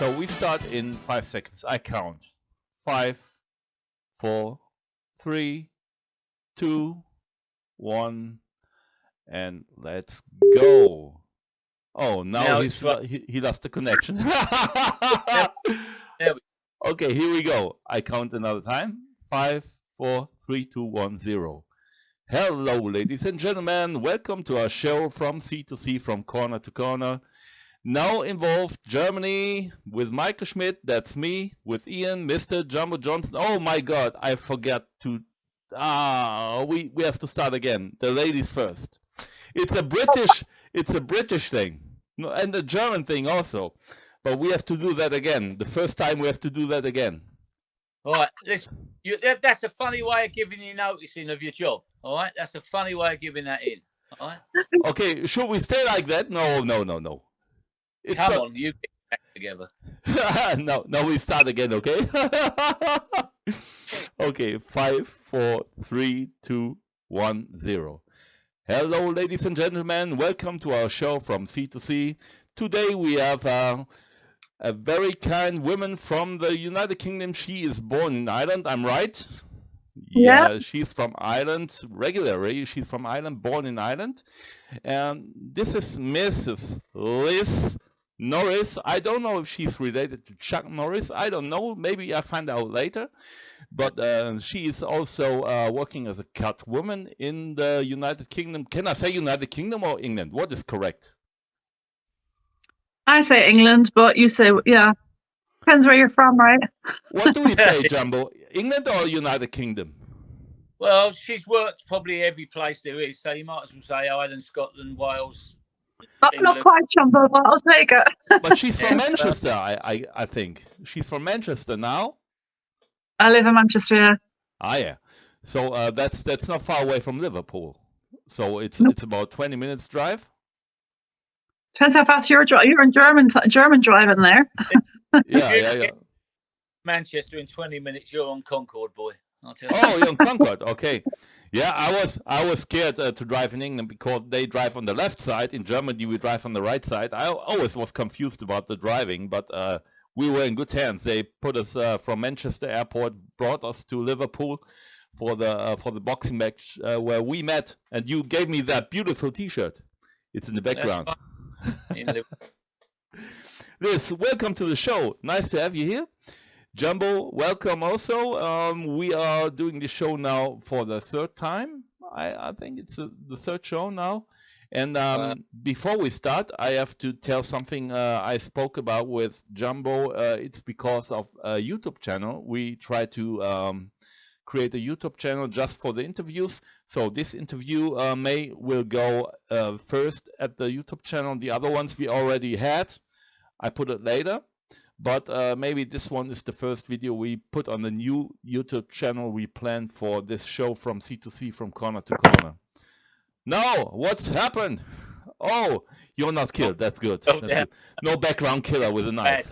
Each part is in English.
So we start in 5 seconds. I count. 5, 4, 3, 2, 1, and let's go. Oh, now he lost the connection. Okay, here we go. I count another time. 5, 4, 3, 2, 1, 0. Hello, ladies and gentlemen. Welcome to our show from sea to sea, from corner to corner. Now involved Germany with Michael Schmidt, that's me, with Ian, Mr. Jumbo Johnson. Oh my God, I forgot to. We have to start again. The ladies first. It's a British thing, and a German thing also. But we have to do that again. The first time we have to do that again. All right, listen. That's a funny way of giving you noticing of your job. All right, that's a funny way of giving that in. All right. Okay, should we stay like that? No. Come on, you get back together. No, we start again, okay? Okay, 5, 4, 3, 2, 1, 0. Hello, ladies and gentlemen. Welcome to our show from sea to sea. Today we have a very kind woman from the United Kingdom. She is born in Ireland, I'm right? Yeah, she's from Ireland regularly. She's from Ireland, born in Ireland. And this is Mrs. Liz Norris. I don't know if she's related to Chuck Norris. I don't know. Maybe I find out later. But she is also working as a Cutwoman in the United Kingdom. Can I say United Kingdom or England? What is correct? I say England, but you say, yeah. Depends where you're from, right? What do we say, Jumbo? England or United Kingdom? Well, she's worked probably every place there is, so you might as well say Ireland, Scotland, Wales. Not quite Jumbo, but I'll take it. But she's from Manchester, I think. She's from Manchester now? I live in Manchester, yeah. Ah, yeah. So that's not far away from Liverpool. So it's about 20 minutes drive? Depends how fast you're in German driving there. Yeah. Manchester in 20 minutes, you're on Concord, boy. I'll tell you. Oh, you're on Concord. Okay. Yeah, I was scared to drive in England because they drive on the left side. In Germany, we drive on the right side. I always was confused about the driving, but we were in good hands. They put us from Manchester Airport, brought us to Liverpool for the boxing match where we met, and you gave me that beautiful T-shirt. It's in the background. Liz, welcome to the show. Nice to have you here. Jumbo, welcome also. We are doing the show now for the third time. I think it's the third show now. And before we start, I have to tell something I spoke about with Jumbo. It's because of a YouTube channel. We try to create a YouTube channel just for the interviews. So this interview will go first at the YouTube channel. The other ones we already had. I put it later. But maybe this one is the first video we put on the new YouTube channel we planned for this show from sea to sea, from corner to corner. No, what's happened? Oh, you're not killed. That's good. Good. No background killer with a knife.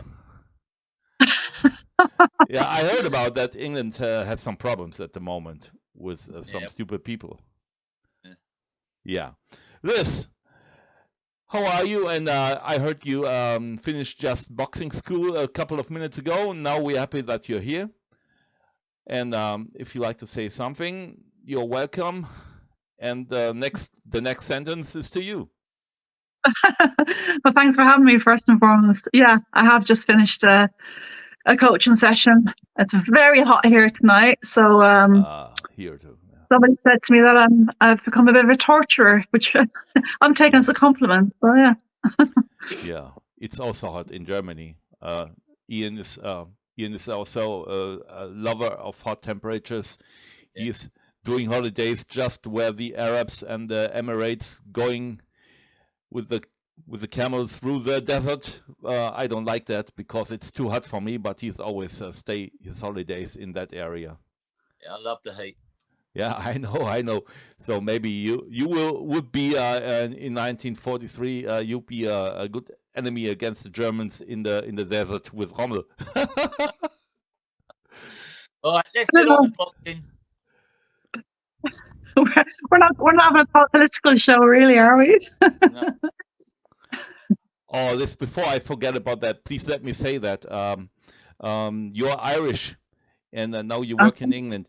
Yeah, I heard about that. England has some problems at the moment with some stupid people. Yeah. Liz, how are you? And I heard you finished just boxing school a couple of minutes ago. Now we're happy that you're here. And if you like to say something, you're welcome. And the next sentence is to you. Well, thanks for having me, first and foremost. Yeah, I have just finished a coaching session. It's very hot here tonight. So here too. Somebody said to me that I've become a bit of a torturer, which I'm taking as a compliment. So yeah. Yeah, it's also hot in Germany. Ian is also a lover of hot temperatures. Yeah. He's doing holidays just where the Arabs and the Emirates going with the camels through the desert. I don't like that because it's too hot for me. But he's always stay his holidays in that area. Yeah, I love the heat. Yeah, I know. So maybe you would be in 1943. You'd be a good enemy against the Germans in the desert with Rommel. All right, let's get on boxing. We're not having a political show, really, are we? No. Oh, this before I forget about that, please let me say that you're Irish, and now you work in England.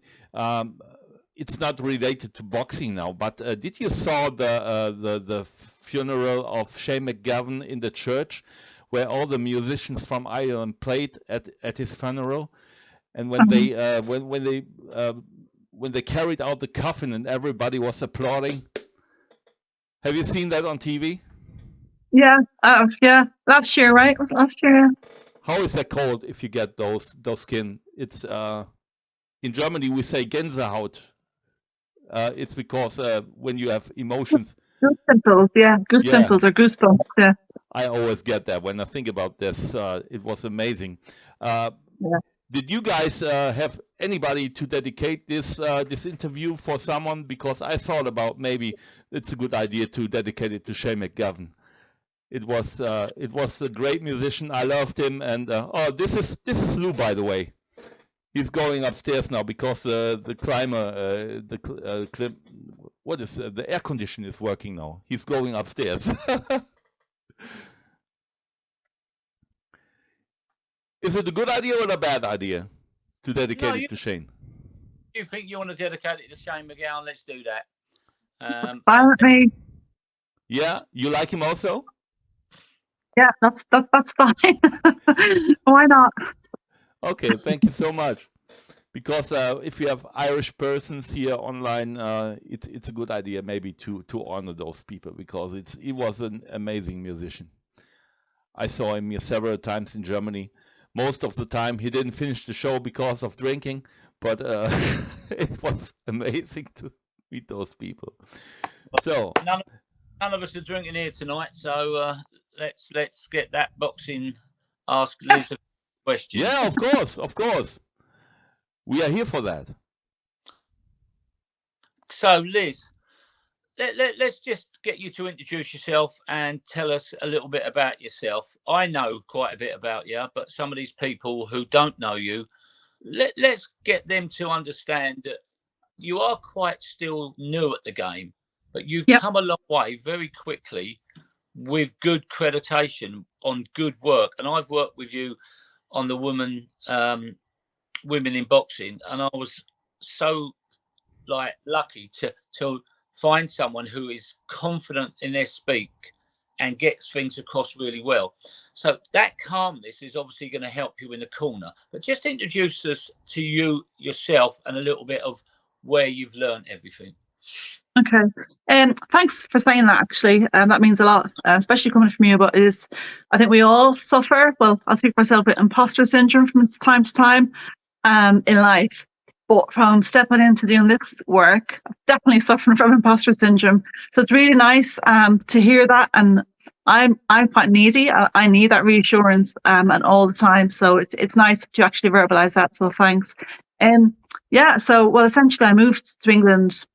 It's not related to boxing now, but did you saw the funeral of Shane McGavin in the church, where all the musicians from Ireland played at his funeral, and when they when they carried out the coffin and everybody was applauding? Have you seen that on TV? Yeah, yeah. Last year, right? Was it last year? Yeah. How is that called if you get those skin? It's in Germany we say Gänsehaut. It's because when you have emotions. Goose pimples, yeah. Goose pimples or goosebumps, yeah. I always get that when I think about this. It was amazing. Yeah. Did you guys have anybody to dedicate this interview for someone? Because I thought about maybe it's a good idea to dedicate it to Shane McGavin. It was a great musician. I loved him, and oh, this is Lou, by the way. He's going upstairs now because the climber, the air condition is working now. He's going upstairs. Is it a good idea or a bad idea to dedicate it to Shane? You think you want to dedicate it to Shane McGowan? Let's do that. Fine with me. Yeah, you like him also? Yeah, that's fine. Why not? Okay, thank you so much. Because if you have Irish persons here online, it's a good idea maybe to honor those people, because he was an amazing musician. I saw him here several times in Germany. Most of the time he didn't finish the show because of drinking, but it was amazing to meet those people. So none of us are drinking here tonight, so let's get that boxing. Ask Liz a question. Yeah, of course. We are here for that. So, Liz, let's just get you to introduce yourself and tell us a little bit about yourself. I know quite a bit about you, but some of these people who don't know you, let's get them to understand that you are quite still new at the game, but you've come a long way very quickly with good accreditation on good work. And I've worked with you on the women in boxing, and I was so lucky to find someone who is confident in their speak and gets things across really well. So that calmness is obviously going to help you in the corner. But just introduce us to you yourself and a little bit of where you've learned everything. Okay. Thanks for saying that, actually. That means a lot, especially coming from you. But I think we all suffer, well, I'll speak for myself, with imposter syndrome from time to time in life. But from stepping into doing this work, I'm definitely suffering from imposter syndrome. So it's really nice to hear that. And I'm quite needy. I need that reassurance and all the time. So it's nice to actually verbalize that. So thanks. Yeah. So, well, essentially, I moved to England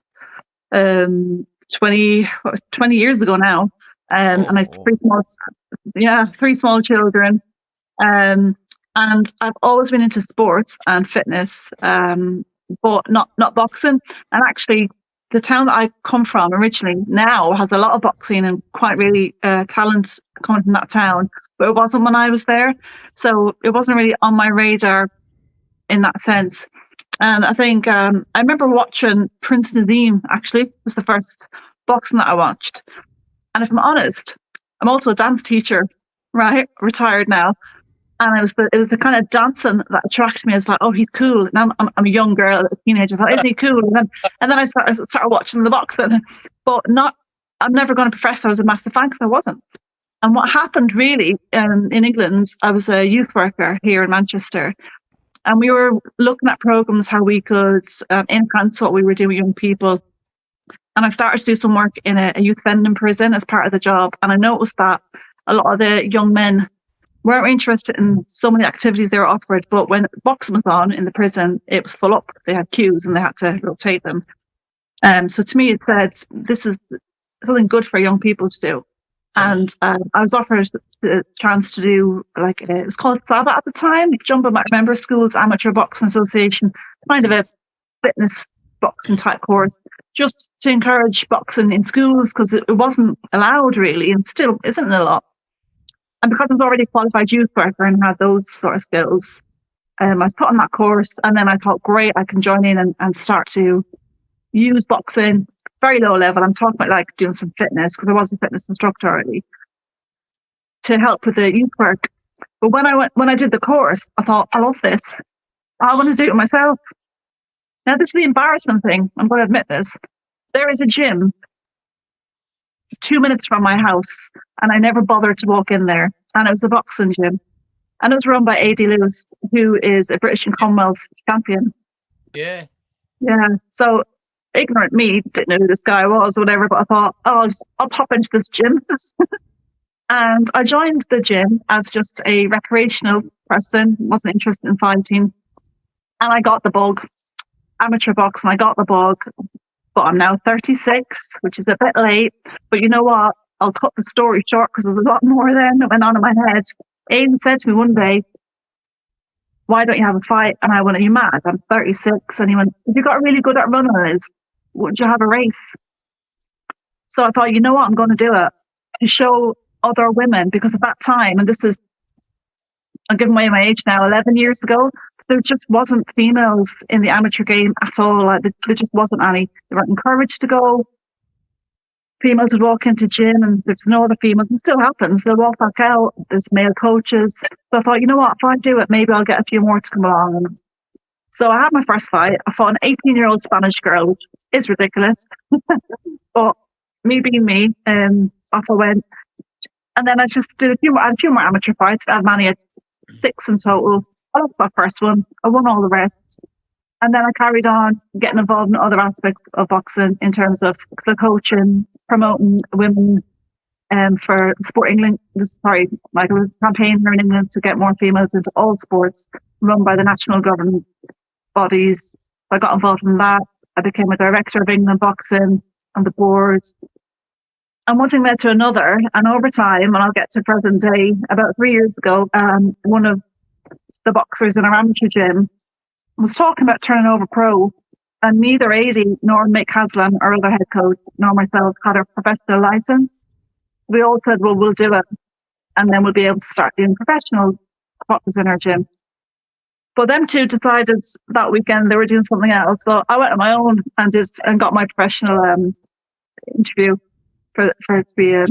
20 years ago now. And I have three small children. And I've always been into sports and fitness, but not boxing. And actually, the town that I come from originally now has a lot of boxing and quite really talent coming from that town. But it wasn't when I was there, so it wasn't really on my radar in that sense. And I think I remember watching Prince Nazim. Actually, was the first boxing that I watched. And if I'm honest, I'm also a dance teacher, right? Retired now. And it was the kind of dancing that attracted me. I was like, oh, he's cool. And I'm a young girl, a teenager. I thought, isn't he cool? And then I started watching the boxing, but I'm never going to profess I was a massive fan, because I wasn't. And what happened really in England, I was a youth worker here in Manchester, and we were looking at programs how we could enhance what we were doing with young people. And I started to do some work in a youth vending prison as part of the job. And I noticed that a lot of the young men weren't interested in so many activities they were offered, but when boxing was on in the prison, it was full up. They had queues and they had to rotate them. So to me, it said, this is something good for young people to do. And I was offered the chance to do, it was called SABA at the time. Jumbo might remember, Schools Amateur Boxing Association, kind of a fitness boxing type course, just to encourage boxing in schools, because it wasn't allowed really, and still isn't a lot. And because I was already a qualified youth worker and had those sort of skills, I was put on that course, and then I thought, great, I can join in and start to use boxing, very low level. I'm talking about like doing some fitness, because I was a fitness instructor already, to help with the youth work. But when I did the course, I thought, I love this. I want to do it myself. Now, this is the embarrassment thing. I'm going to admit this. There is a gym 2 minutes from my house, and I never bothered to walk in there. And it was a boxing gym. And it was run by A.D. Lewis, who is a British and Commonwealth champion. Yeah. Yeah. So ignorant me didn't know who this guy was or whatever, but I thought, oh, I'll pop into this gym. And I joined the gym as just a recreational person, wasn't interested in fighting. And I got the bug, amateur boxing, I got the bug. But I'm now 36, which is a bit late. But you know what? I'll cut the story short because there's a lot more then that went on in my head. Aidan said to me one day, why don't you have a fight? And I went, are you mad? I'm 36. And he went, if you got really good at running, Liz, wouldn't you have a race? So I thought, you know what? I'm going to do it to show other women, because at that time, and this is, I'm giving away my age now, 11 years ago, there just wasn't females in the amateur game at all. Like, there just wasn't any. They weren't encouraged to go. Females would walk into gym and there's no other females. It still happens. They'll walk back out. There's male coaches. So I thought, you know what? If I do it, maybe I'll get a few more to come along. So I had my first fight. I fought an 18-year-old Spanish girl, which is ridiculous. But me being me, off I went. And then I just did a few more amateur fights. I had 6 in total. I lost my first one. I won all the rest. And then I carried on getting involved in other aspects of boxing in terms of the coaching, promoting women for Sport England. Sorry, like, it was a campaign here in England to get more females into all sports run by the national government bodies. I got involved in that. I became a director of England Boxing on the board. And one thing led to another. And over time, and I'll get to present day, about 3 years ago, one of the boxers in our amateur gym was talking about turning over pro, and neither Adi nor Mick Haslam, our other head coach, nor myself had a professional license. We all said, well, we'll do it, and then we'll be able to start doing professional boxers in our gym. But them two decided that weekend they were doing something else, so I went on my own and got my professional interview for to be a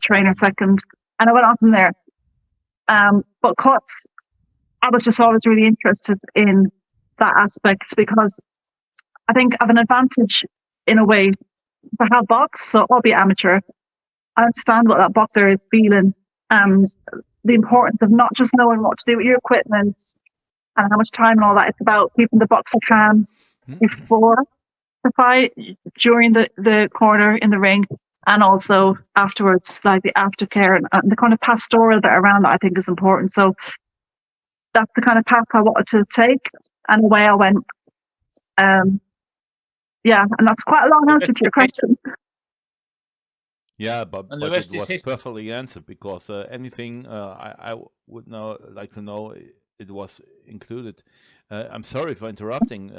trainer second, and I went on from there. But cuts, I was just always really interested in that aspect, because I think I have an advantage in a way to have box, so I'll be amateur. I understand what that boxer is feeling and the importance of not just knowing what to do with your equipment and how much time and all that. It's about keeping the boxer calm before the fight, during the corner in the ring, and also afterwards, like the aftercare and the kind of pastoral bit around that I think is important. So that's the kind of path I wanted to take, and away I went. Yeah, and that's quite a long answer to your question. Yeah, but And the it rest is was history. perfectly answered, because anything I would like to know, it was included. I'm sorry for interrupting,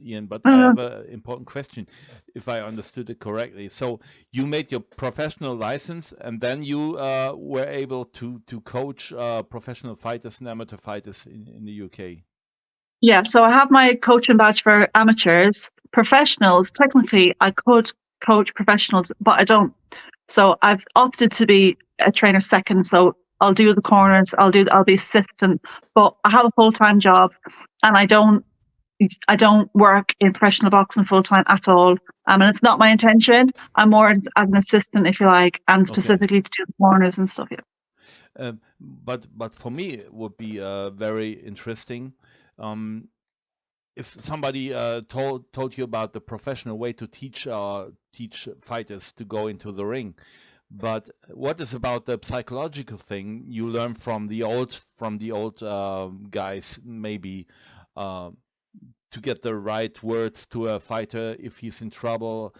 Ian, but I have an important question, if I understood it correctly. So you made your professional license, and then you were able to coach professional fighters and amateur fighters in the UK. Yeah, so I have my coaching badge for amateurs. Professionals, technically, I could coach professionals, but I don't. So I've opted to be a trainer second. So I'll do the corners, I'll be assistant, but I have a full-time job, and I don't work in professional boxing full-time at all. And it's not my intention. I'm more as an assistant, if you like, and specifically to do the corners and stuff. Yeah. But for me, it would be very interesting if somebody told you about the professional way to teach fighters to go into the ring. But what is about the psychological thing you learn from the old guys, maybe to get the right words to a fighter if he's in trouble?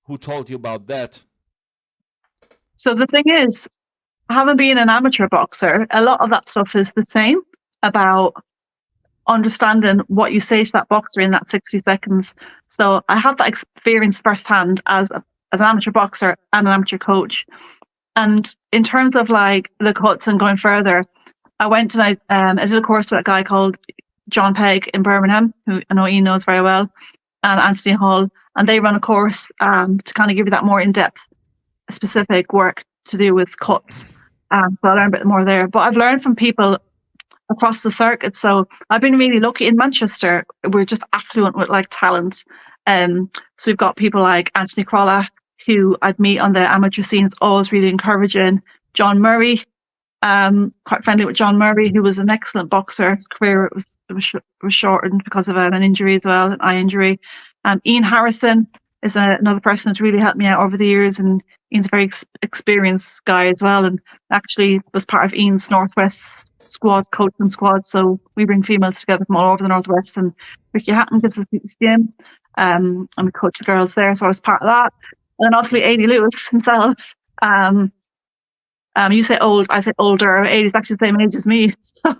Who told you about that? So the thing is, having been an amateur boxer, a lot of that stuff is the same, about understanding what you say to that boxer in that 60 seconds. So I have that experience firsthand as an amateur boxer and an amateur coach. And in terms of like the cuts and going further, I went and I did a course with a guy called John Pegg in Birmingham, who I know Ian knows very well, and Anthony Hall, and they run a course to kind of give you that more in-depth, specific work to do with cuts. So I learned a bit more there. But I've learned from people across the circuit. So I've been really lucky in Manchester. We're just affluent with like talent. So we've got people like Anthony Crolla, who I'd meet on the amateur scene. It's always really encouraging. John Murray, quite friendly with John Murray, who was an excellent boxer. His career was shortened because of an injury as well, an eye injury. Ian Harrison is another person that's really helped me out over the years, and Ian's a very experienced guy as well, and actually was part of Ian's Northwest squad, coaching squad. So we bring females together from all over the Northwest, and Ricky Hatton gives us his gym, and we coach the girls there. So I was part of that. And then obviously Aidy Lewis himself. You say old, I say older. Aidy's actually the same age as me. So,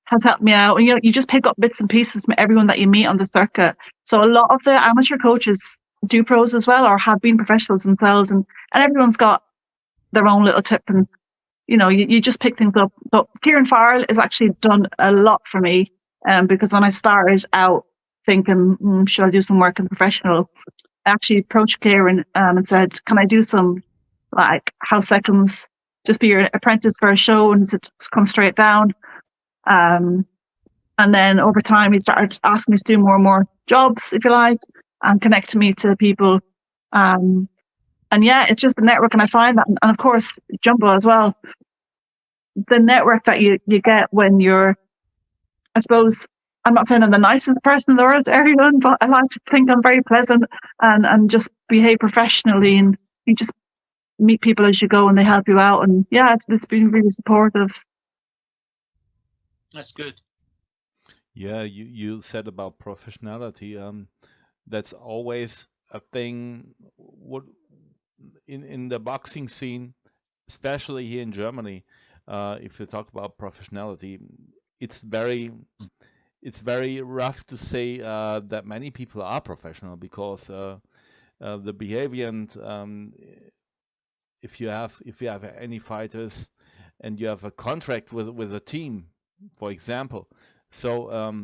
has helped me out. And you just pick up bits and pieces from everyone that you meet on the circuit. So a lot of the amateur coaches do pros as well, or have been professionals themselves, and everyone's got their own little tip, and you just pick things up. But Kieran Farrell has actually done a lot for me, because when I started out thinking, should I do some work in professional, I actually approached Kieran and said, can I do some like house seconds, just be your apprentice for a show, and to come straight down. And then over time, he started asking me to do more and more jobs, if you like, and connecting me to people. And yeah, it's just the network, and I find that, and of course, Jumbo as well. The network that you get when you're, I suppose, I'm not saying I'm the nicest person in the world to everyone, but I like to think I'm very pleasant and just behave professionally, and you just meet people as you go, and they help you out. And yeah, it's been really supportive. That's good. Yeah, you said about professionality. That's always a thing. What in the boxing scene, especially here in Germany, if you talk about professionality, it's very rough to say that many people are professional, because the behavior and if you have any fighters and you have a contract with a team, for example. So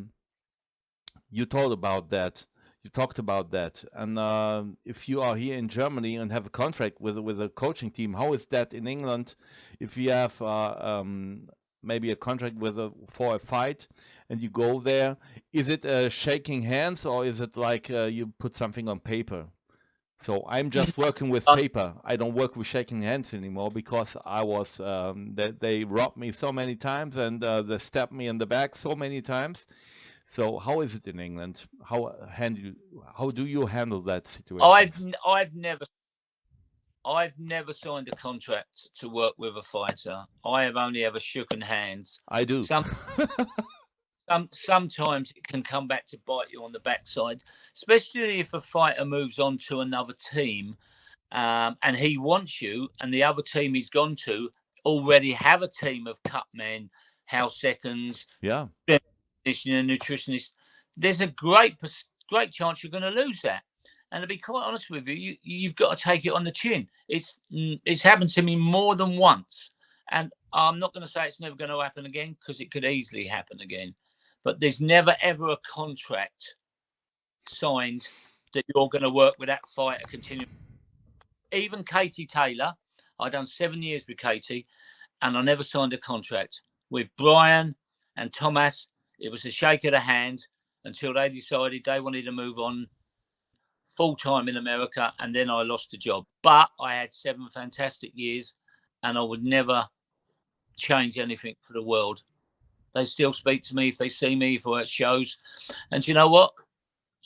you talked about that, and if you are here in Germany and have a contract with a coaching team, how is that in England? If you have maybe a contract for a fight, and you go there, is it shaking hands, or is it like you put something on paper? So I'm just working with paper. I don't work with shaking hands anymore, because I was they robbed me so many times, and they stabbed me in the back so many times. So how is it in England? How do you handle that situation? I've never signed a contract to work with a fighter. I have only ever shaken hands. I do. Sometimes it can come back to bite you on the backside, especially if a fighter moves on to another team, and he wants you, and the other team he's gone to already have a team of cut men, house seconds, conditioning and nutritionists. There's a great chance you're going to lose that. And to be quite honest with you, you've got to take it on the chin. It's happened to me more than once, and I'm not going to say it's never going to happen again, because it could easily happen again. But there's never, ever a contract signed that you're going to work with that fighter continually. Even Katie Taylor, I've done 7 years with Katie, and I never signed a contract. With Brian and Thomas, it was a shake of the hand until they decided they wanted to move on full-time in America, and then I lost the job. But I had 7 fantastic years, and I would never change anything for the world. They still speak to me if they see me for shows. And you know what?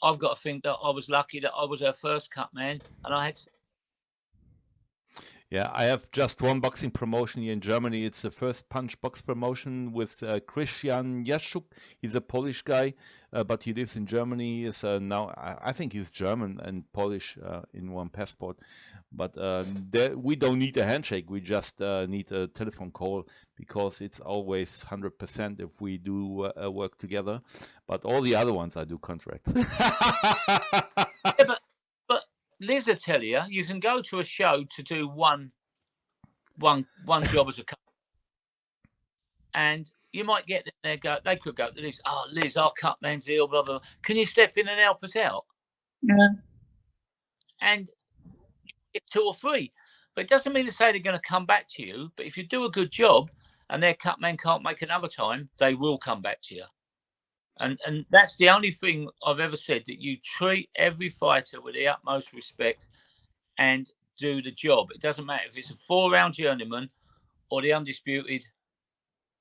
I've got to think that I was lucky that I was her first cut man, and I had. Yeah, I have just one boxing promotion here in Germany. It's the First Punch box promotion with Christian Jaszczuk. He's a Polish guy, but he lives in Germany. He is now, I think he's German and Polish in one passport. But we don't need a handshake. We just need a telephone call, because it's always 100% if we do work together. But all the other ones, I do contracts. Yeah, but Liz will tell you, you can go to a show to do one one job as a cut, and you might get there. They could go to Liz. Oh, Liz, our cut man's ill. Blah blah. Can you step in and help us out? Yeah. And you get 2 or 3, but it doesn't mean to say they're going to come back to you. But if you do a good job and their cut man can't make another time, they will come back to you. And that's the only thing I've ever said, that you treat every fighter with the utmost respect and do the job. It doesn't matter if it's a 4-round journeyman or the undisputed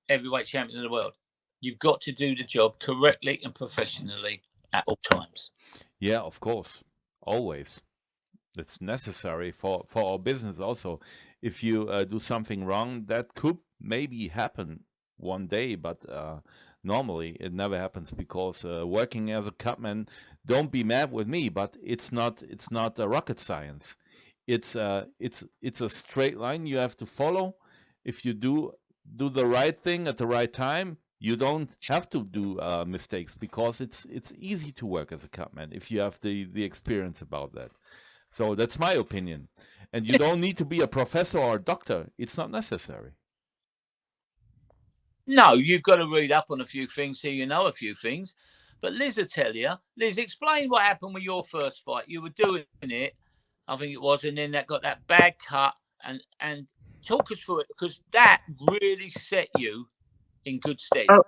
heavyweight champion of the world. You've got to do the job correctly and professionally at all times. Yeah, of course. Always. It's necessary for our business also. If you do something wrong, that could maybe happen one day, but normally it never happens, because working as a cutman, don't be mad with me, but it's not a rocket science. It's a straight line you have to follow. If you do the right thing at the right time, you don't have to do mistakes, because it's easy to work as a cutman if you have the experience about that. So that's my opinion. And you don't need to be a professor or a doctor. It's not necessary. No, you've got to read up on a few things so you know a few things. But Liz will tell you. Liz, explain what happened with your first fight. You were doing it, I think it was, and then that got that bad cut, and talk us through it, because that really set you in good stead. Oh,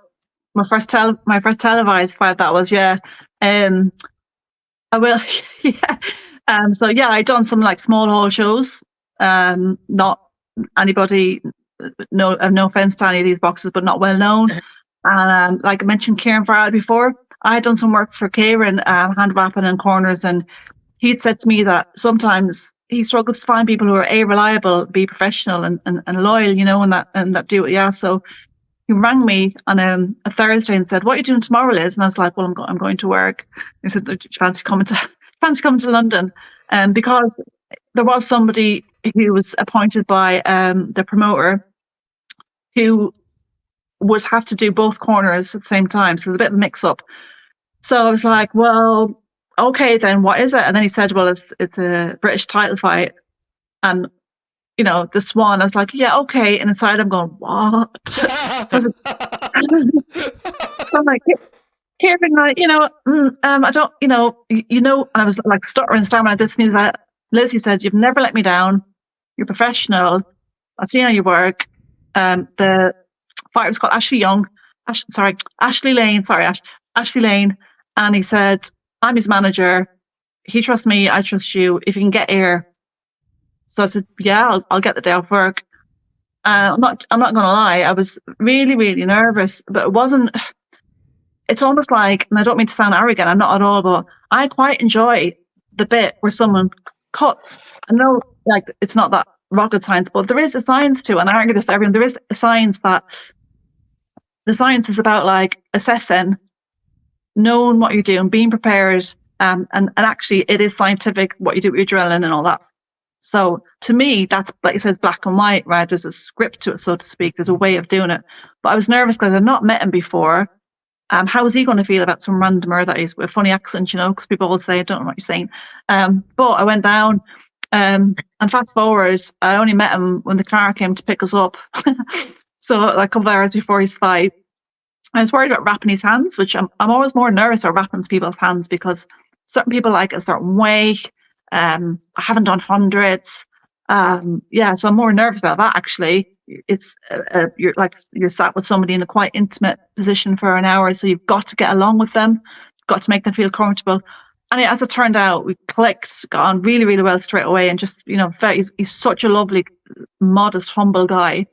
my first televised fight, that was, yeah. I will, yeah. So yeah, I done some like small hall shows. Not anybody. No offense to any of these boxers, but not well known. And like I mentioned, Kieran Farrell before, I had done some work for Kieran, hand wrapping in corners, and he'd said to me that sometimes he struggles to find people who are reliable, be professional and loyal, you know, and that do it. Yeah. So he rang me on a Thursday and said, "What are you doing tomorrow, Liz?" And I was like, "Well, I'm going to work." He said, "Do you fancy coming to London?" Because there was somebody who was appointed by the promoter who would have to do both corners at the same time. So it was a bit of a mix-up. So I was like, "Well, okay, then what is it?" And then he said, "Well, it's a British title fight, and you know, the Swan." I was like, "Yeah, okay." And inside I'm going, "What?" So I'm like, Kieran, like, you know, I don't, you know, and I was like stuttering, stammering like this. And he was like, "Liz," he said, "you've never let me down. You're professional. I've seen how you work." The fighter was called Ashley Lane. Ashley Lane. And he said, "I'm his manager. He trusts me. I trust you. If you can get here." So I said, "Yeah, I'll get the day off work." I'm not going to lie. I was really, really nervous, but it wasn't. It's almost like, and I don't mean to sound arrogant, I'm not at all, but I quite enjoy the bit where someone cuts. I know, like, it's not that rocket science, but there is a science to it, and I argue this to everyone. There is a science that the science is about, like, assessing, knowing what you're doing, being prepared, and actually it is scientific what you do with your adrenaline and all that. So to me, that's, like you said, black and white, right? There's a script to it, so to speak. There's a way of doing it. But I was nervous because I'd not met him before. How was he going to feel about some randomer that is with a funny accent, you know, because people always say, "I don't know what you're saying." But I went down, and fast forward, I only met him when the car came to pick us up. So like a couple of hours before his fight, I was worried about wrapping his hands, which I'm always more nervous about wrapping people's hands, because certain people like a certain way. I haven't done hundreds. Yeah, so I'm more nervous about that, actually. It's you're sat with somebody in a quite intimate position for an hour, so you've got to get along with them, you've got to make them feel comfortable. And as it turned out, we clicked, got on really, really well straight away, and just, you know, he's such a lovely, modest, humble guy.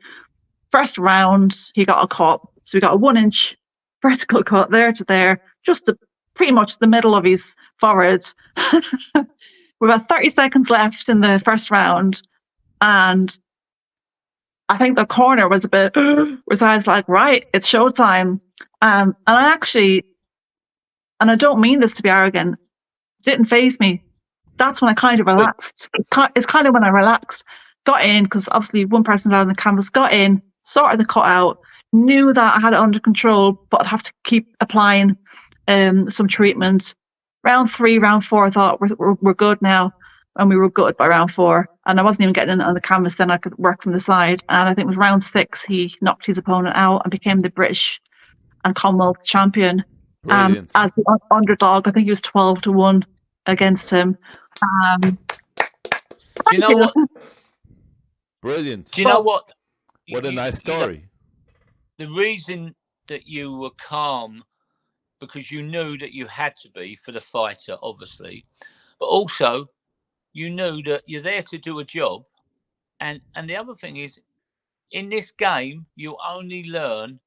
First round, he got a cut, so we got a 1-inch vertical cut there to there, just to pretty much the middle of his forehead. We're about 30 seconds left in the first round, and I think the corner was a bit, was I was like, right, it's showtime. And I actually, and I don't mean this to be arrogant, didn't faze me. That's when I kind of relaxed. It's kind of when I relaxed, got in, because obviously one person out on the canvas, got in, sorted the cut out, knew that I had it under control, but I'd have to keep applying some treatment. Round 3, round 4, I thought we're good now, and we were good by round 4. and I wasn't even getting in on the canvas. Then I could work from the side, and I think it was round 6 he knocked his opponent out and became the British and Commonwealth champion. Brilliant. As the underdog, I think he was 12-1 against him. Do you know what? Brilliant. Do you know what? What a nice story. The reason that you were calm, because you knew that you had to be for the fighter, obviously, but also you knew that you're there to do a job. And the other thing is, in this game, you only learn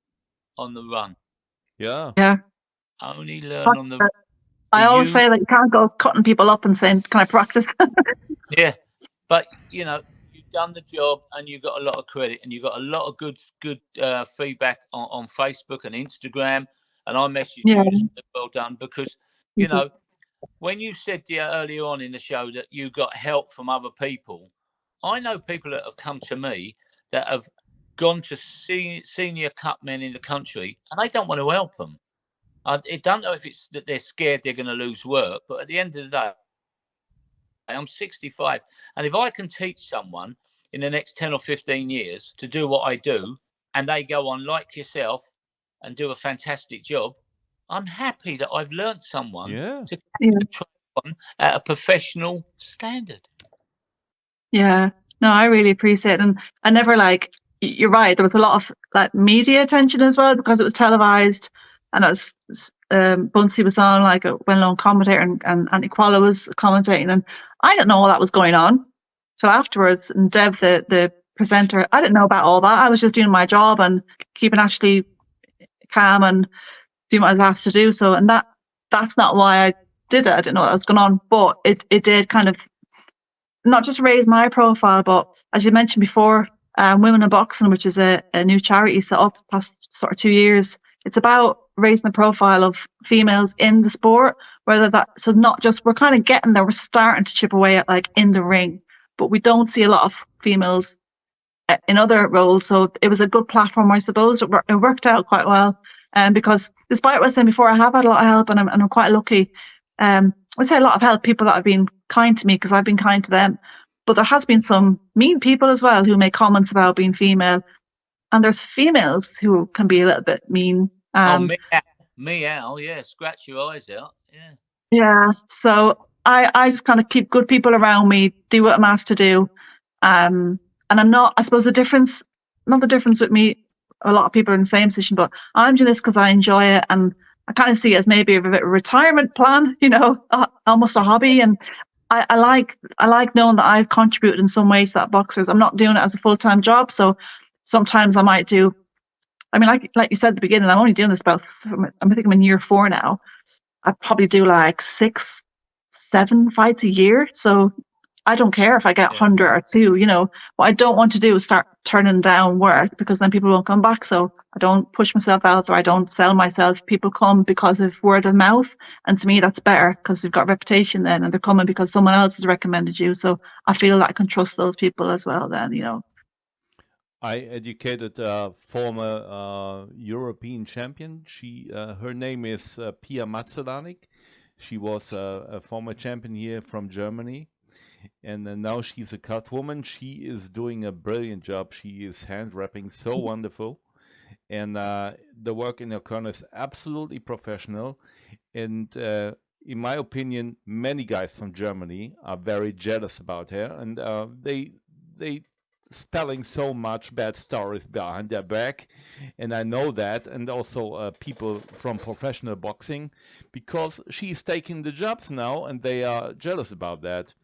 on the run. Yeah. Yeah. Only learn on the run. I always say that you can't go cutting people up and saying, "Can I practice?" Yeah, but you know, you've done the job and you got a lot of credit, and you got a lot of good feedback on Facebook and Instagram. And I messaged you to say well done, because you know, when you said earlier on in the show that you got help from other people, I know people that have come to me that have gone to senior cut men in the country, and they don't want to help them. I don't know if it's that they're scared they're going to lose work, but at the end of the day, I'm 65, and if I can teach someone in the next 10 or 15 years to do what I do, and they go on like yourself and do a fantastic job, I'm happy that I've learned someone to try on at a professional standard. Yeah, no, I really appreciate it. And I never you're right, there was a lot of media attention as well, because it was televised, and it was Bunsey was on, like a well-known commentator, and Andy Qualla was commentating, and I didn't know all that was going on till afterwards. And Dev, the presenter, I didn't know about all that. I was just doing my job and keeping Ashley calm and doing what I was asked to do. So, and that's not why I did it. I didn't know what was going on, but it did kind of not just raise my profile, but as you mentioned before, Women in Boxing, which is a new charity set up the past sort of 2 years. It's about raising the profile of females in the sport, so not just, we're kind of getting there, we're starting to chip away at in the ring, but we don't see a lot of females in other roles. So it was a good platform, I suppose. It worked out quite well, because despite what I was saying before, I have had a lot of help, and I'm quite lucky. I would say a lot of help, people that have been kind to me because I've been kind to them, but there has been some mean people as well who make comments about being female, and there's females who can be a little bit mean. Meow, yeah, scratch your eyes out, yeah. So I just kind of keep good people around me, do what I'm asked to do, and I'm not, I suppose not the difference with me, a lot of people are in the same position, but I'm doing this because I enjoy it, and I kind of see it as maybe a bit of a retirement plan, almost a hobby. And I like knowing that I've contributed in some way to that boxers. I'm not doing it as a full-time job, so sometimes I might do. I mean, like you said at the beginning, I'm only doing this I think I'm in year 4 now. I probably do 6, 7 fights a year, so I don't care if I get 100 or 2. What I don't want to do is start turning down work, because then people won't come back. So I don't push myself out there. I don't sell myself. People come because of word of mouth. And to me, that's better, because you've got a reputation then, and they're coming because someone else has recommended you. So I feel like I can trust those people as well then. I educated a former European champion. Her name is Pia Matzelanik. She was a former champion here from Germany. And then now she's a Cutwoman. She is doing a brilliant job. She is hand wrapping so wonderful. And the work in her corner is absolutely professional. And in my opinion, many guys from Germany are very jealous about her. And they spelling so much bad stories behind their back. And I know that. And also people from professional boxing, because she's taking the jobs now and they are jealous about that.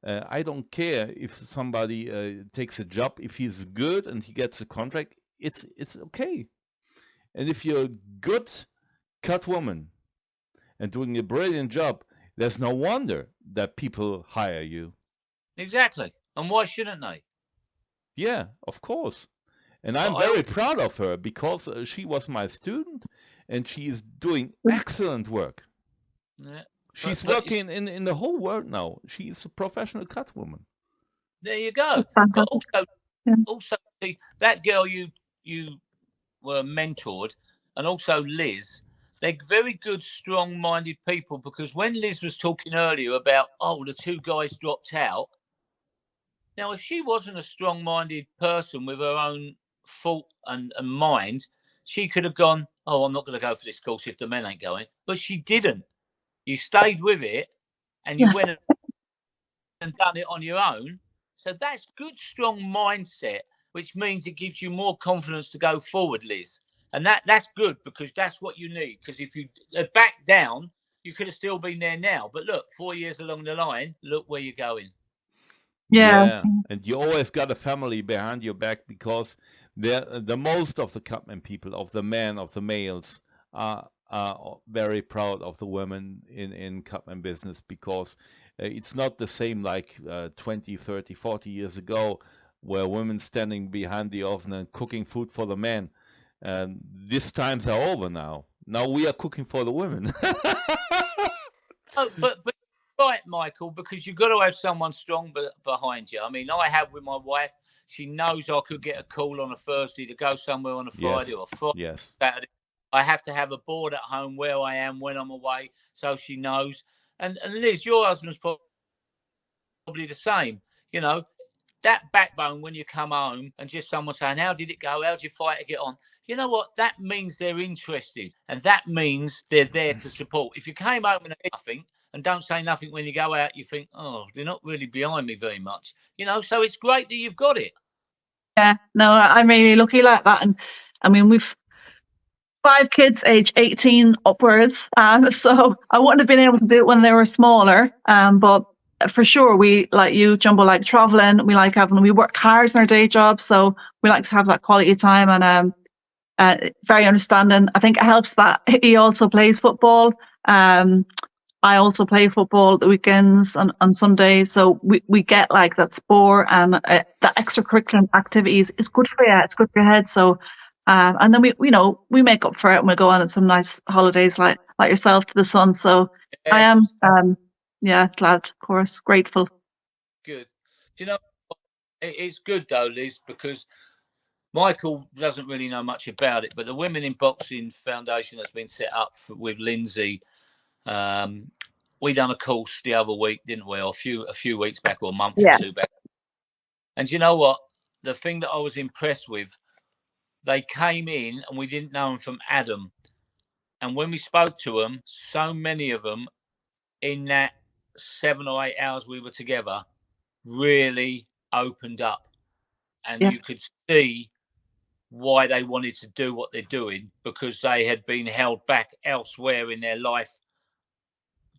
I don't care if somebody takes a job. If he's good and he gets a contract, it's okay. And if you're a good Cutwoman and doing a brilliant job, there's no wonder that people hire you. Exactly. And why shouldn't they? Yeah, of course. And I'm very proud of her, because she was my student and she is doing excellent work. Yeah. She's working in the whole world now. She's a professional Cutwoman. There you go. But also that girl you were mentored, and also Liz, they're very good, strong-minded people, because when Liz was talking earlier about, the 2 guys dropped out, Now, if she wasn't a strong-minded person with her own thought and mind, she could have gone, oh, I'm not going to go for this course if the men ain't going. But she didn't. You stayed with it and you went and done it on your own. So that's good, strong mindset, which means it gives you more confidence to go forward, Liz. And that's good, because that's what you need. Because if you back down, you could have still been there now. But look, 4 years along the line, look where you're going. Yeah, and you always got a family behind your back, because the most of the Cutman people, of the men, of the males, are very proud of the women in Cutman business, because it's not the same like 20, 30, 40 years ago, where women standing behind the oven and cooking food for the men. And these times are over now. Now we are cooking for the women. Oh, but right, Michael, because you've got to have someone strong behind you. I mean, I have with my wife. She knows I could get a call on a Thursday to go somewhere on a Friday or a Friday, Saturday. I have to have a board at home where I am when I'm away, so she knows. And Liz, your husband's probably the same. You know, that backbone when you come home and just someone saying, how did it go? How did you fight to get on? You know what? That means they're interested, and that means they're there to support. If you came home and nothing and don't say nothing when you go out, you think, oh, they're not really behind me very much. You know, so it's great that you've got it. Yeah, no, I'm really lucky like that. And I mean, we've 5 kids age 18 upwards. So I wouldn't have been able to do it when they were smaller. But for sure, we, like you, Jumbo, like traveling. We work hard in our day job, so we like to have that quality time, and very understanding. I think it helps that he also plays football. I also play football at the weekends on Sundays, so we get like that sport and the extracurricular activities. It's good for you. It's good for your head. So, and then we make up for it, and we'll go on some nice holidays like yourself to the sun. So yes. I am glad, of course, grateful. Good. Do you know, it's good though, Liz, because Michael doesn't really know much about it, but the Women in Boxing Foundation has been set up with Lindsay. We done a course the other week, didn't we? Or a few weeks back, or a month or two back. And you know what? The thing that I was impressed with, they came in and we didn't know them from Adam. And when we spoke to them, so many of them in that 7 or 8 hours we were together really opened up. And you could see why they wanted to do what they're doing, because they had been held back elsewhere in their life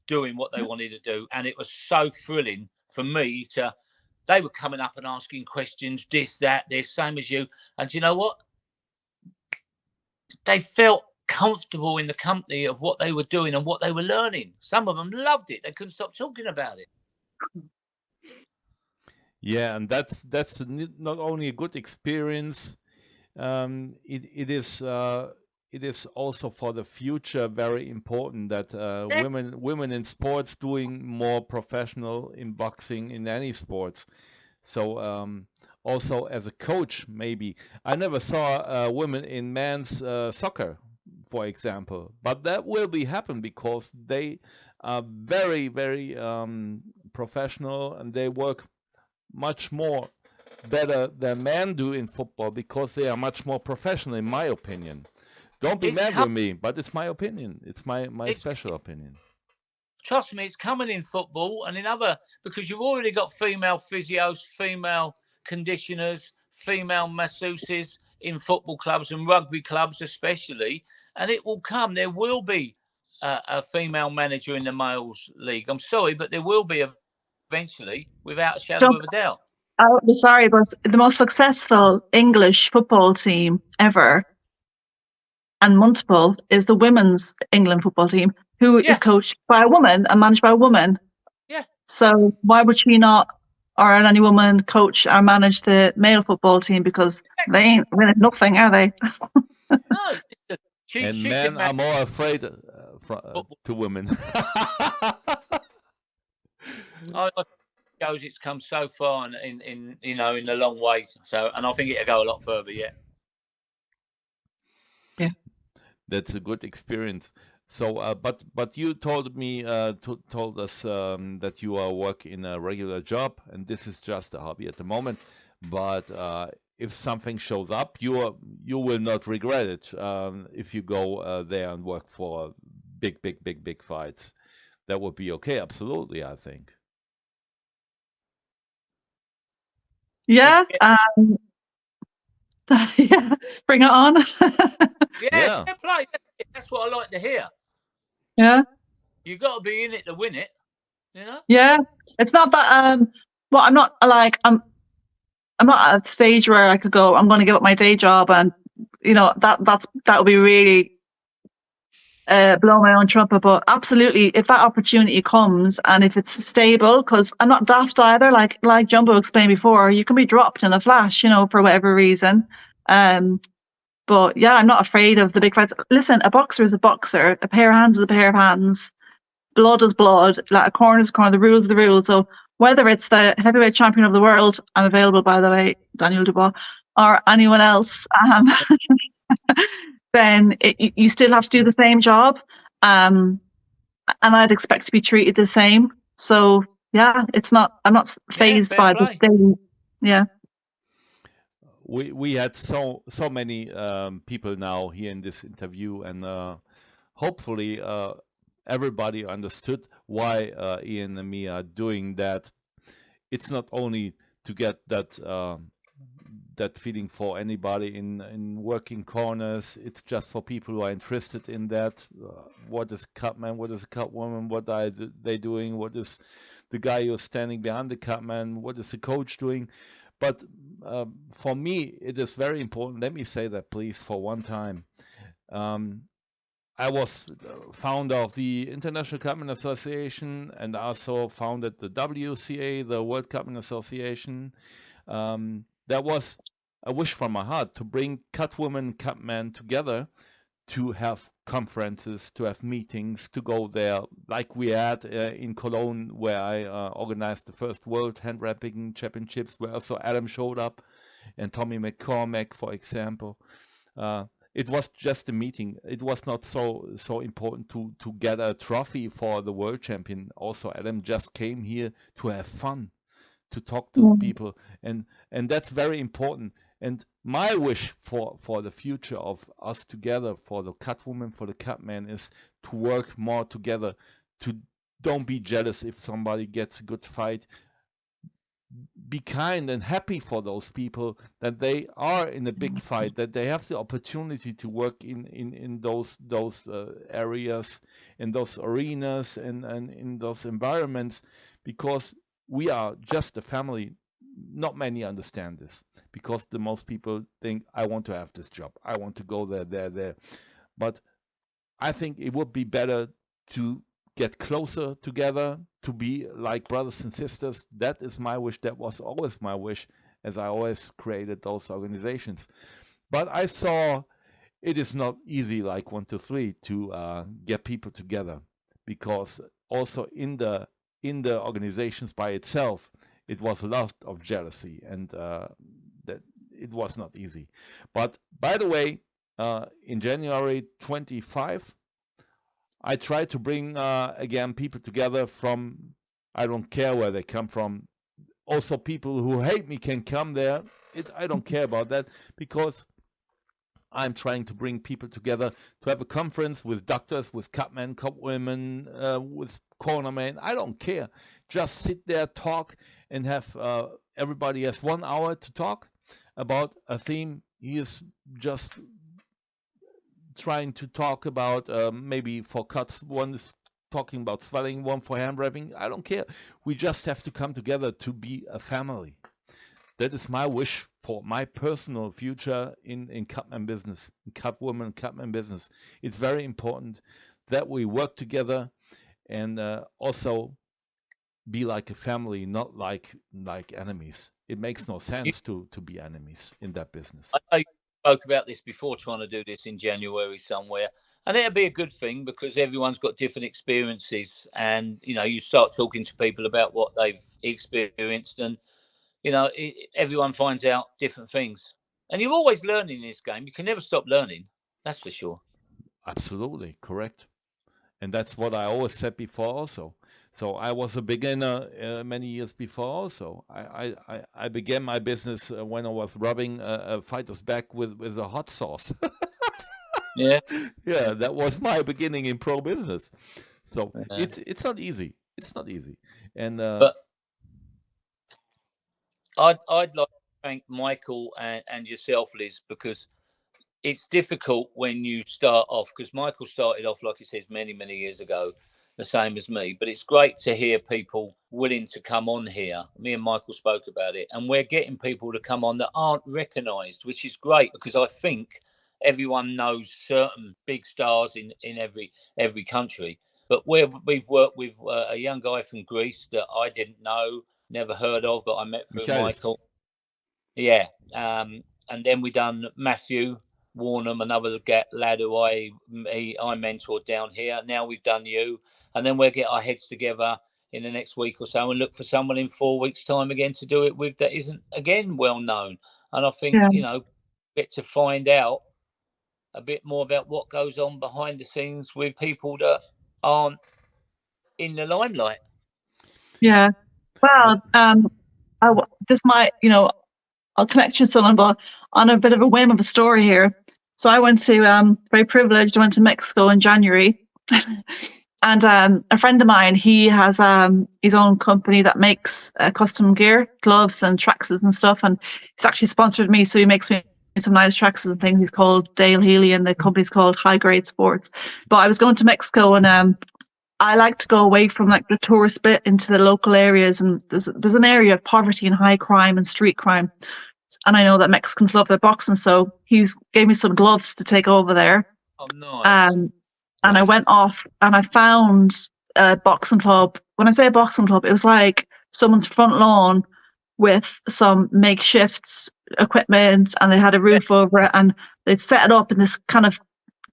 doing what they wanted to do. And it was so thrilling for me they were coming up and asking questions, this, that, they're same as you. And you know what? They felt comfortable in the company of what they were doing and what they were learning. Some of them loved it. They couldn't stop talking about it. Yeah, and that's not only a good experience, it is also for the future very important that women in sports doing more professional in boxing, in any sports. So also as a coach, maybe I never saw women in men's soccer, for example, but that will be happen, because they are very, very professional, and they work much more better than men do in football, because they are much more professional, in my opinion. Don't be mad with me, but it's my opinion. It's my special opinion. Trust me, it's coming in football and in other, because you've already got female physios, female conditioners, female masseuses in football clubs and rugby clubs especially, and it will come. There will be a female manager in the males league. I'm sorry, but there will be eventually, without a shadow of a doubt. I'll be sorry, but the most successful English football team ever, and multiple, is the women's England football team, who is coached by a woman and managed by a woman. Yeah. So why would she not, or any woman, coach or manage the male football team? Because they ain't winning nothing, are they? No. And men are more afraid to women. I suppose it's come so far in the long way. So, and I think it'll go a lot further yet. Yeah. That's a good experience. So, but you told me, told us that you are working in a regular job, and this is just a hobby at the moment. But if something shows up, you will not regret it if you go there and work for big fights. That would be okay. Absolutely, I think. Yeah. Yeah. Bring it on. Yeah, play. That's what I like to hear. Yeah. You got to be in it to win it. You know. Yeah. It's not that. Well, I'm not like I'm not at a stage where I could go, I'm going to give up my day job, and that would be really blow my own trumpet. But absolutely, if that opportunity comes and if it's stable, because I'm not daft either. Like Jumbo explained before, you can be dropped in a flash, for whatever reason. But yeah, I'm not afraid of the big fights. Listen, a boxer is a boxer. A pair of hands is a pair of hands. Blood is blood. Like a corner is a corner. The rules are the rules. So whether it's the heavyweight champion of the world, I'm available, by the way, Daniel Dubois, or anyone else, then you still have to do the same job. And I'd expect to be treated the same. So yeah, I'm not phased by the same. Yeah. We had so many people now here in this interview, and hopefully everybody understood why Ian and me are doing that. It's not only to get that that feeling for anybody in working corners. It's just for people who are interested in that. What is Cutman? What is a Cutwoman? What are they doing? What is the guy who's standing behind the Cutman? What is the coach doing? But for me, it is very important. Let me say that, please, for one time. I was founder of the International Cutman Association, and also founded the WCA, the World Cutman Association. That was a wish from my heart to bring Cutwoman, Cutman together, to have conferences, to have meetings, to go there, like we had in Cologne, where I organized the first World Hand Wrapping Championships, where also Adam showed up, and Tommy McCormack, for example. It was just a meeting. It was not so important to get a trophy for the world champion. Also, Adam just came here to have fun, to talk to people, and that's very important. And my wish for the future of us together, for the Cutwoman, for the Cutman, is to work more together. To don't be jealous if somebody gets a good fight. Be kind and happy for those people that they are in a big fight, that they have the opportunity to work in those areas, in those arenas, and in those environments, because we are just a family. Not many understand this, because the most people think, I want to have this job, I want to go there. But I think it would be better to get closer together, to be like brothers and sisters. That is my wish. That was always my wish, as I always created those organizations. But I saw it is not easy, like 1, 2, 3, to get people together, because also in the organizations by itself, it was a lot of jealousy, and that it was not easy. But by the way, in January 25, I try to bring again people together from, I don't care where they come from. Also, people who hate me can come there. I don't care about that, because I'm trying to bring people together to have a conference with doctors, with cutmen, cutwomen, with cornermen. I don't care. Just sit there, talk, and have everybody has 1 hour to talk about a theme. He is just trying to talk about, maybe for cuts, one is talking about swelling, one for hand wrapping. I don't care. We just have to come together to be a family. That is my wish for my personal future in Cutman business, in Cutwoman, Cutman business. It's very important that we work together, and also be like a family, not like enemies. It makes no sense to be enemies in that business. I know you spoke about this before, trying to do this in January somewhere, and it'd be a good thing, because everyone's got different experiences, and you start talking to people about what they've experienced, and everyone finds out different things, and you're always learning in this game. You can never stop learning. That's for sure. Absolutely correct. And that's what I always said before also. So I was a beginner many years before also. I began my business when I was rubbing a fighter's back with a hot sauce. Yeah. Yeah, that was my beginning in pro business. So Yeah. it's not easy. It's not easy. And But I'd like to thank Michael and yourself, Liz, because it's difficult when you start off, because Michael started off, like he says, many, many years ago, the same as me. But it's great to hear people willing to come on here. Me and Michael spoke about it, and we're getting people to come on that aren't recognised, which is great, because I think everyone knows certain big stars in every country. But we've worked with a young guy from Greece that I didn't know, never heard of, but I met through Michaelis. Michael. Yeah. And then we done Matthew Warnham, another lad who I mentored down here. Now we've done you, and then we'll get our heads together in the next week or so and look for someone in 4 weeks' time again to do it with that isn't again well known. And I think get to find out a bit more about what goes on behind the scenes with people that aren't in the limelight. Yeah. Well, this might, I'll connect you to someone, but on a bit of a whim of a story here. So I went to, very privileged, I went to Mexico in January. And a friend of mine, he has his own company that makes custom gear, gloves and tracksuits and stuff. And he's actually sponsored me, so he makes me some nice tracksuits and things. He's called Dale Healy, and the company's called High Grade Sports. But I was going to Mexico, and I like to go away from like the tourist bit into the local areas. And there's an area of poverty and high crime and street crime. And I know that Mexicans love their boxing, so he's gave me some gloves to take over there. Oh, nice. And I went off and I found a boxing club. When I say a boxing club, it was like someone's front lawn with some makeshift equipment, and they had a roof over it, and they'd set it up in this kind of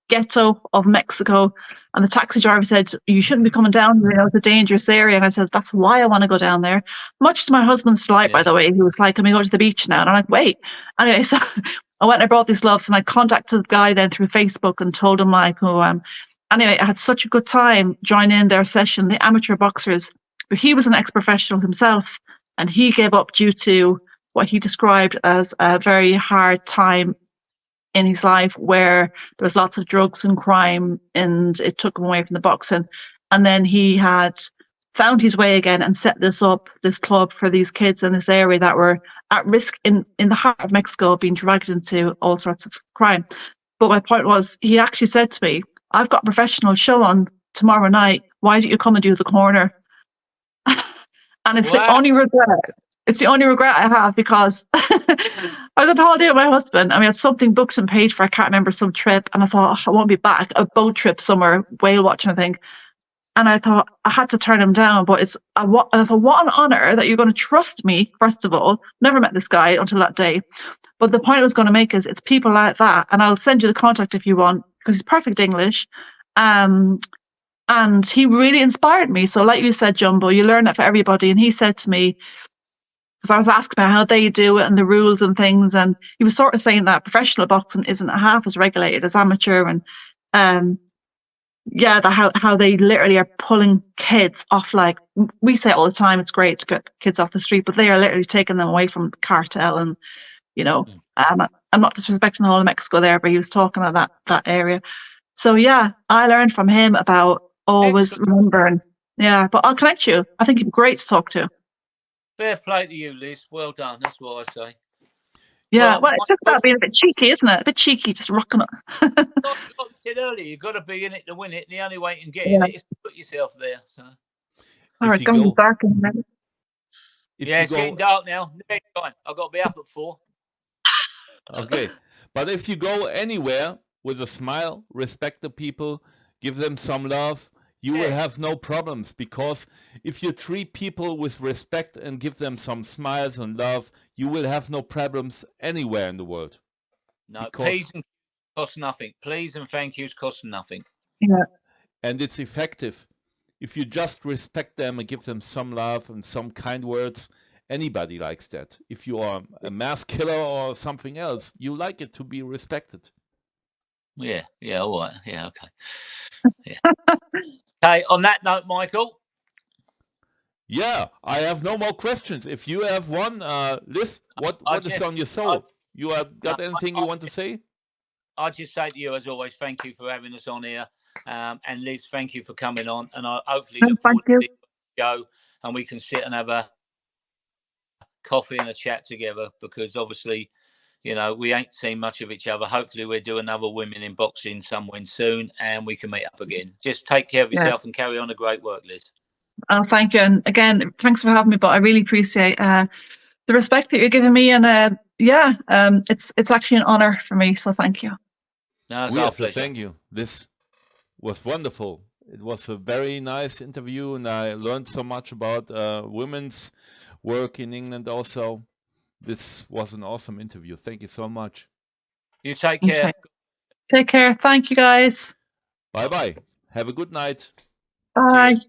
ghetto of Mexico. And the taxi driver said, "You shouldn't be coming down here, it's a dangerous area." And I said, "That's why I want to go down there." Much to my husband's delight, by the way. He was like, "Can we go to the beach now?" And I'm like, "Wait." Anyway, so I went and I brought these gloves, and I contacted the guy then through Facebook and told him like, anyway, I had such a good time joining in their session, the amateur boxers. But he was an ex-professional himself, and he gave up due to what he described as a very hard time in his life, where there was lots of drugs and crime, and it took him away from the boxing. And then he had found his way again and set this club for these kids in this area that were at risk in the heart of Mexico, being dragged into all sorts of crime. But my point was, he actually said to me, "I've got a professional show on tomorrow night. Why don't you come and do the corner?" And it's the only regret. It's the only regret I have, because I was on holiday with my husband and we had something booked and paid for, I can't remember, some trip. And I thought, I won't be back, a boat trip somewhere, whale watching, I think. And I thought I had to turn him down. But I thought, what an honor that you're going to trust me, first of all. Never met this guy until that day. But the point I was going to make is, it's people like that. And I'll send you the contact if you want, because he's perfect English. And he really inspired me. So like you said, Jumbo, you learn that for everybody. And he said to me, because I was asking about how they do it and the rules and things, and he was sort of saying that professional boxing isn't half as regulated as amateur, and how they literally are pulling kids off. Like we say all the time, it's great to get kids off the street, but they are literally taking them away from cartel. And I'm not disrespecting the whole of Mexico there, but he was talking about that area. So yeah, I learned from him about always remembering. Yeah, but I'll connect you. I think he'd be great to talk to. Fair play to you, Liz. Well done. That's what I say. Yeah, well, it's just about being a bit cheeky, isn't it? A bit cheeky, just rocking it. Like I said earlier, you've got to be in it to win it. The only way you can get in it is to put yourself there. So. All right, going dark in a minute. It's getting dark now. Next time, I've got to be up at 4. Okay, but if you go anywhere with a smile, respect the people, give them some love, you will have no problems, because if you treat people with respect and give them some smiles and love, you will have no problems anywhere in the world. No, please and cost nothing. Please and thank yous cost nothing. Yeah. And it's effective. If you just respect them and give them some love and some kind words, anybody likes that. If you are a mass killer or something else, you like it to be respected. Yeah, all right. Yeah, okay. Yeah. Okay. On that note, Michael. Yeah, I have no more questions. If you have one, Liz, what is on your soul? You have got anything you want to say? I'll just say to you, as always, thank you for having us on here. And Liz, thank you for coming on. And I hopefully look forward to the show and we can sit and have a coffee and a chat together, because obviously, you know, we ain't seen much of each other. Hopefully we'll do another Women in Boxing somewhere soon and we can meet up again. Just take care of yourself and carry on the great work, Liz. Oh, thank you. And again, thanks for having me, but I really appreciate the respect that you're giving me. And it's actually an honor for me. So thank you. No, we have to thank you. This was wonderful. It was a very nice interview, and I learned so much about women's work in England also. This was an awesome interview. Thank you so much. You take care. Okay. Take care. Thank you, guys. Bye-bye. Have a good night. Bye. Cheers.